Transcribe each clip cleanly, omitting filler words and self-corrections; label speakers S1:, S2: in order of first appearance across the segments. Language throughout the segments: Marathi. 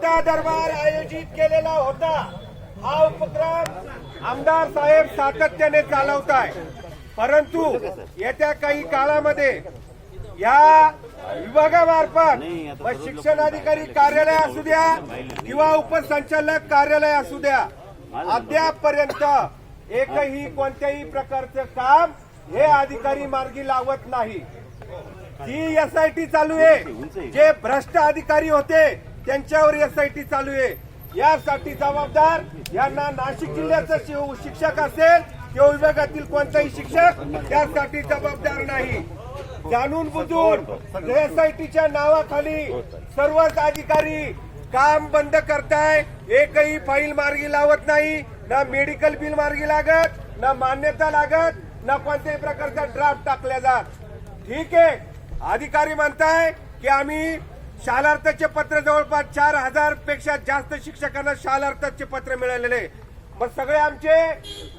S1: सत्ता दरबार आयोजित केलेला होता। हा उपक्रम आमदार साहेब सातत्याने चालवताय, परंतु येत्या काही काळामध्ये या विभागामार्फत शिक्षणाधिकारी कार्यालय असू द्या किंवा उपसंचालक कार्यालय असू द्या, अद्यापपर्यंत एकही कोणत्याही प्रकारचं काम हे अधिकारी मार्गी लावत नाही। जी एसआयटी चालू आहे, जे भ्रष्ट अधिकारी होते त्यांच्यावर एसआयटी चालू आहे। यासाठी जबाबदार यांना नाशिक जिल्ह्याचा शिक्षक असेल किंवा विभागातील कोणताही शिक्षक त्यासाठी जबाबदार नाही। जाणून बुजून एसआयटीच्या नावाखाली सर्वच अधिकारी काम बंद करताय, एकही फाईल मार्गी लावत नाही, ना मेडिकल बिल मार्गी लागत, ना मान्यता लागत, ना कोणत्याही प्रकारचा ड्राफ्ट टाकल्या जात। ठीक आहे, अधिकारी म्हणताय की आम्ही शालार्थाचे पत्र जवळपास 4000 पेक्षा जास्त शिक्षकांना शालार्थाचे पत्र मिळालेले। मग सगळे आमचे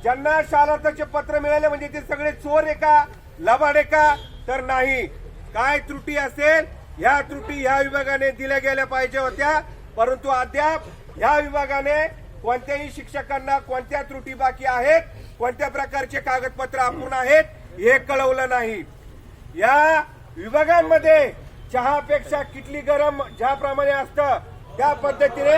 S1: ज्यांना शालार्थाचे पत्र मिळाले म्हणजे ते सगळे चोर आहे का, लबाड आहे का? तर नाही। काय त्रुटी असेल ह्या त्रुटी ह्या विभागाने दिल्या गेल्या पाहिजे होत्या, परंतु अद्याप ह्या विभागाने कोणत्याही शिक्षकांना कोणत्या त्रुटी बाकी आहेत, कोणत्या प्रकारचे कागदपत्र अपूर्ण आहेत हे कळवलं नाही। या विभागांमध्ये चहापेक्षा किटली गरम ज्याप्रमाणे असतं त्या पद्धतीने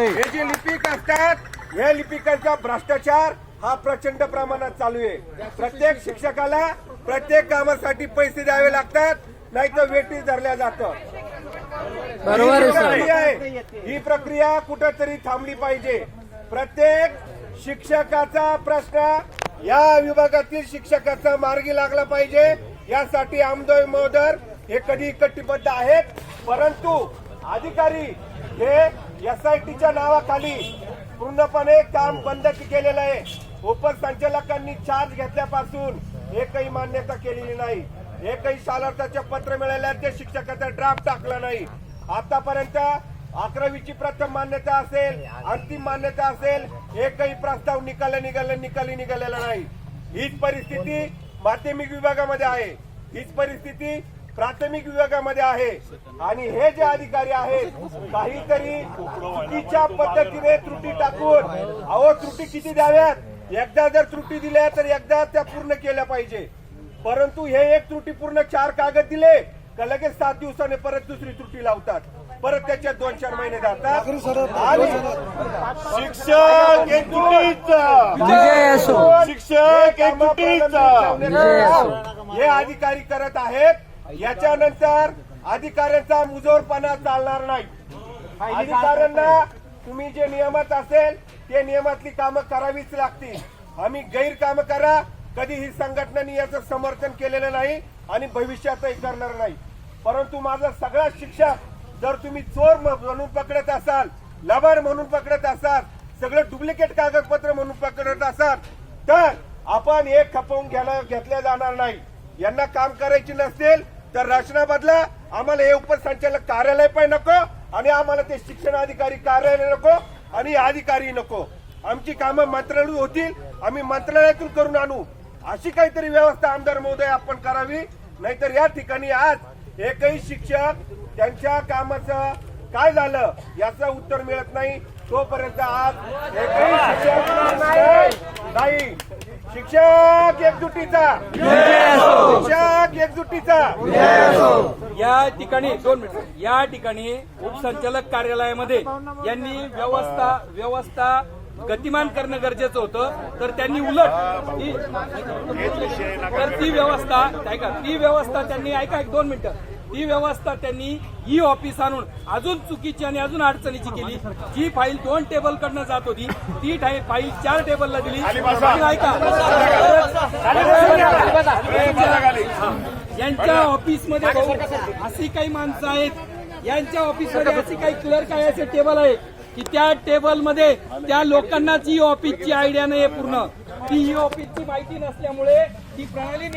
S1: हे जे लिपिक असतात, हे लिपिकांचा भ्रष्टाचार हा प्रचंड प्रमाणात चालू आहे। प्रत्येक शिक्षकाला प्रत्येक कामासाठी पैसे द्यावे लागतात, नाही तर वेटीस धरल्या जातं। ही प्रक्रिया कुठेतरी थांबली पाहिजे। प्रत्येक शिक्षकाचा प्रश्न या विभागातील शिक्षकाचा मार्गी लागला पाहिजे, यासाठी आमदार महोदय हे कधी कटिबद्ध आहेत। परंतु अधिकारी हे एसआयटीच्या नावाखाली पूर्णपणे काम बंद केलेलं आहे। उपसंचालकांनी चार्ज घेतल्यापासून एकही मान्यता केलेली नाही, एकही शालार्थाचे पत्र मिळाले ते शिक्षकाचा ड्राफ्ट टाकला नाही। आतापर्यंत 11वीची प्रथम मान्यता असेल, अंतिम मान्यता असेल, एकही प्रस्ताव निघालेला नाही। हीच परिस्थिती माध्यमिक विभागामध्ये आहे, हीच परिस्थिती प्राथमिक विभागामध्ये आहे। आणि हे जे अधिकारी आहेत काहीतरी चुकीच्या पद्धतीने त्रुटी टाकून, अहो त्रुटी किती द्याव्यात, एकदा जर त्रुटी दिल्या तर एकदा त्या पूर्ण केल्या पाहिजे। परंतु हे एक त्रुटी पूर्ण 4 कागद दिले का लगेच 7 दिवसाने परत दुसरी त्रुटी लावतात, परत त्याच्यात 2-4 महिने जातात। शिक्षक हे अधिकारी करत आहेत। याच्यानंतर अधिकाऱ्यांचा मुजोरपणा चालणार नाही। अधिकाऱ्यांना तुम्ही जे नियमात असेल ते नियमातली कामं करावीच लागतील। आम्ही गैर काम करा कधी ही संघटनांनी याचं समर्थन केलेलं नाही आणि भविष्यातही करणार नाही। परंतु माझा सगळा शिक्षक जर तुम्ही चोर म्हणून पकडत असाल, लबाड म्हणून पकडत असाल, सगळं डुप्लिकेट कागदपत्र म्हणून पकडत असाल, तर आपण एक खपवून घेतल्या जाणार नाही। यांना काम करायची नसेल तर रचना बदला। आम्हाला हे उपसंचालक कार्यालय पण नको आणि आम्हाला ते शिक्षण अधिकारी कार्यालय नको आणि अधिकारी नको। आमची कामं मंत्रालयात होतील, आम्ही मंत्रालयातून करून आणू, अशी काहीतरी व्यवस्था आमदार महोदय आपण करावी। नाहीतर या ठिकाणी आज एकही शिक्षक त्यांच्या कामाचं काय झालं याचं उत्तर मिळत नाही, तोपर्यंत आज एकही शिक्षक नाही। शिक्षक एकजुटीचा, शिक्षक एकजुटीचा।
S2: या ठिकाणी 2 मिनिट, या ठिकाणी उपसंचालक कार्यालयामध्ये यांनी व्यवस्था गतिमान करणं गरजेचं होतं, तर त्यांनी उलट ती व्यवस्था त्यांनी ऐका 1-2 मिनिटं, ती व्यवस्था त्यांनी ई ऑफिस आणून अजून चुकीची आणि अजून अडचणीची केली। जी फाईल 2 टेबल कडनं जात होती ती फाईल 4 टेबलला दिली। ऐका, यांच्या ऑफिसमध्ये अशी काही माणसं आहेत, यांच्या ऑफिसमध्ये अशी काही क्लर्क आहे, असे टेबल आहे की त्या टेबलमध्ये त्या लोकांनाच ई ऑफिसची आयडिया नाही पूर्ण, ती ई ऑफिसची माहिती नसल्यामुळे ती प्रणाली